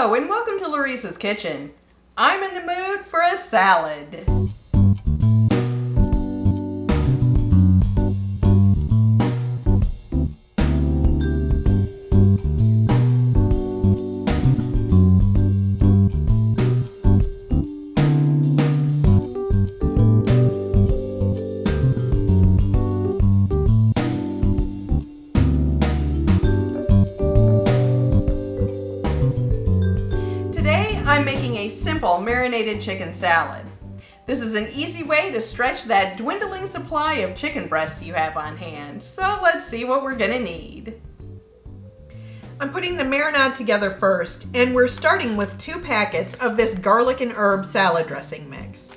Hello and welcome to Lauriceskitchen Kitchen. I'm in the mood for a salad. I'm making a simple marinated chicken salad. This is an easy way to stretch that dwindling supply of chicken breasts you have on hand. So let's see what we're gonna need. I'm putting the marinade together first, and we're starting with 2 packets of this garlic and herb salad dressing mix.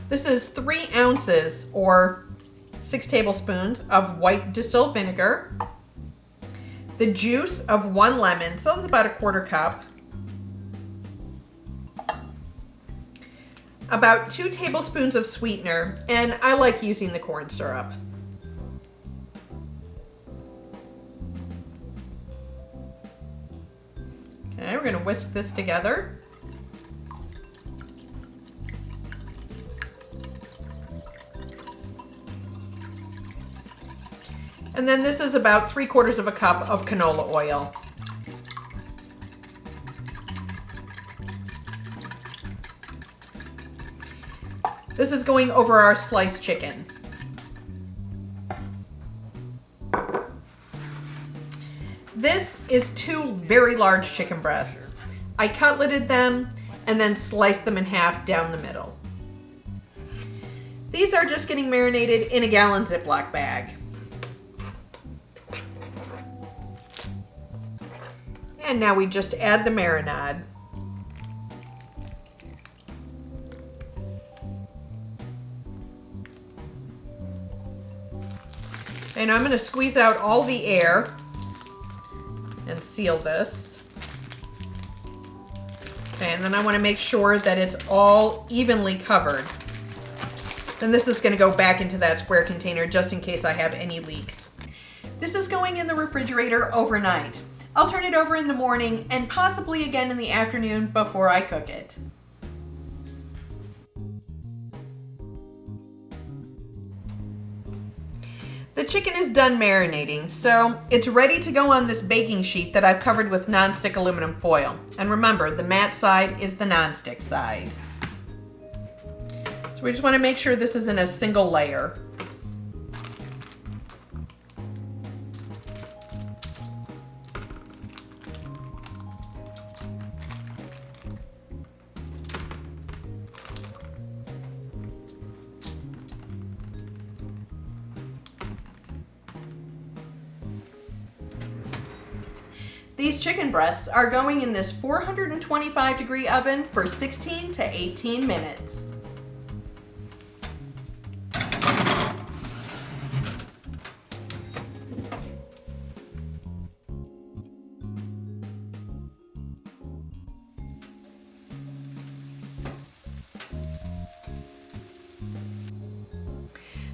This is 3 ounces or 6 tablespoons of white distilled vinegar, the juice of 1 lemon, so that's about 1/4 cup, about 2 tablespoons of sweetener, and I like using the corn syrup. Okay, we're going to whisk this together. And then this is about 3/4 of a cup of canola oil. This is going over our sliced chicken. This is 2 very large chicken breasts. I cutletted them and then sliced them in half down the middle. These are just getting marinated in a gallon Ziploc bag. And now we just add the marinade. And I'm going to squeeze out all the air and seal this. Okay, and then I want to make sure that it's all evenly covered. Then this is going to go back into that square container just in case I have any leaks. This is going in the refrigerator overnight. I'll turn it over in the morning and possibly again in the afternoon before I cook it. The chicken is done marinating, so it's ready to go on this baking sheet that I've covered with nonstick aluminum foil. And remember, the matte side is the nonstick side. So we just want to make sure this is in a single layer. These chicken breasts are going in this 425-degree oven for 16 to 18 minutes.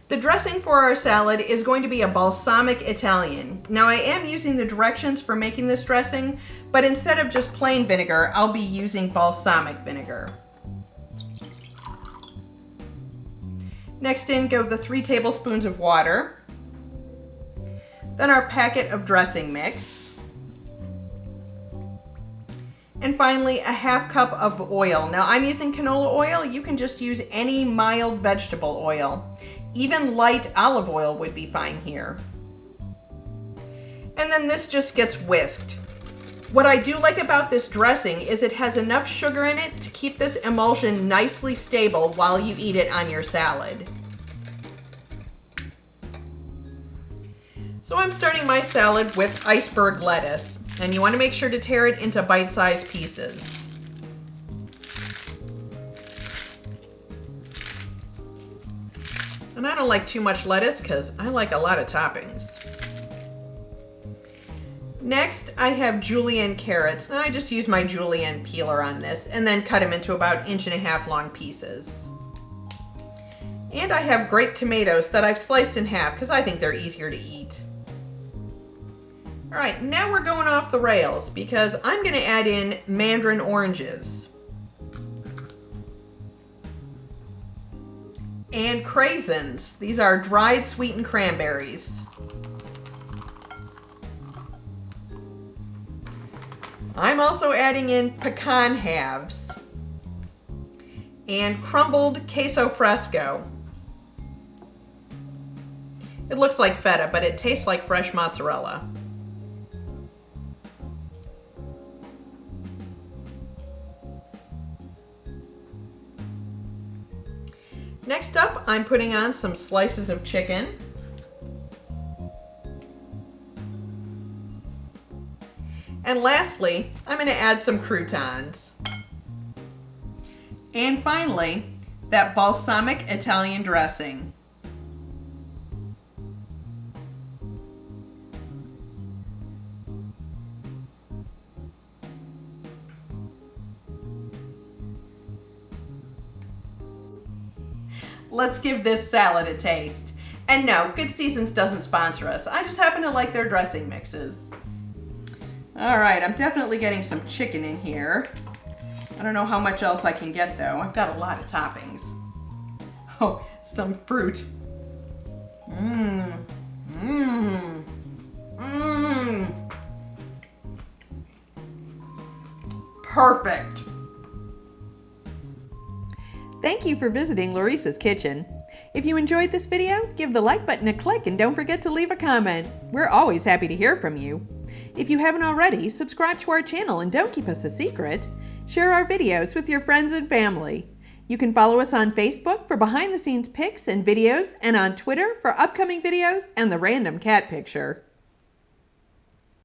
The dressing for our salad is going to be a balsamic Italian. Now I am using the directions for making this dressing, but instead of just plain vinegar, I'll be using balsamic vinegar. Next in go the 3 tablespoons of water, then our packet of dressing mix, and finally a 1/2 cup of oil. Now I'm using canola oil, you can just use any mild vegetable oil. Even light olive oil would be fine here. And then this just gets whisked. What I do like about this dressing is it has enough sugar in it to keep this emulsion nicely stable while you eat it on your salad. So I'm starting my salad with iceberg lettuce, and you want to make sure to tear it into bite-sized pieces. And I don't like too much lettuce because I like a lot of toppings. Next, I have Julienne carrots. And I just use my Julienne peeler on this and then cut them into about 1.5 inch long pieces. And I have grape tomatoes that I've sliced in half because I think they're easier to eat. All right, now we're going off the rails because I'm going to add in mandarin oranges. And craisins. These are dried sweetened cranberries. I'm also adding in pecan halves and crumbled queso fresco. It looks like feta, but it tastes like fresh mozzarella. Next up, I'm putting on some slices of chicken. And lastly, I'm going to add some croutons. And finally, that balsamic Italian dressing. Let's give this salad a taste. And no, Good Seasons doesn't sponsor us. I just happen to like their dressing mixes. All right, I'm definitely getting some chicken in here. I don't know how much else I can get though. I've got a lot of toppings. Oh, some fruit. Perfect. Thank you for visiting Laurice's Kitchen. If you enjoyed this video, give the like button a click and don't forget to leave a comment. We're always happy to hear from you. If you haven't already, subscribe to our channel and don't keep us a secret. Share our videos with your friends and family. You can follow us on Facebook for behind-the-scenes pics and videos, and on Twitter for upcoming videos and the random cat picture.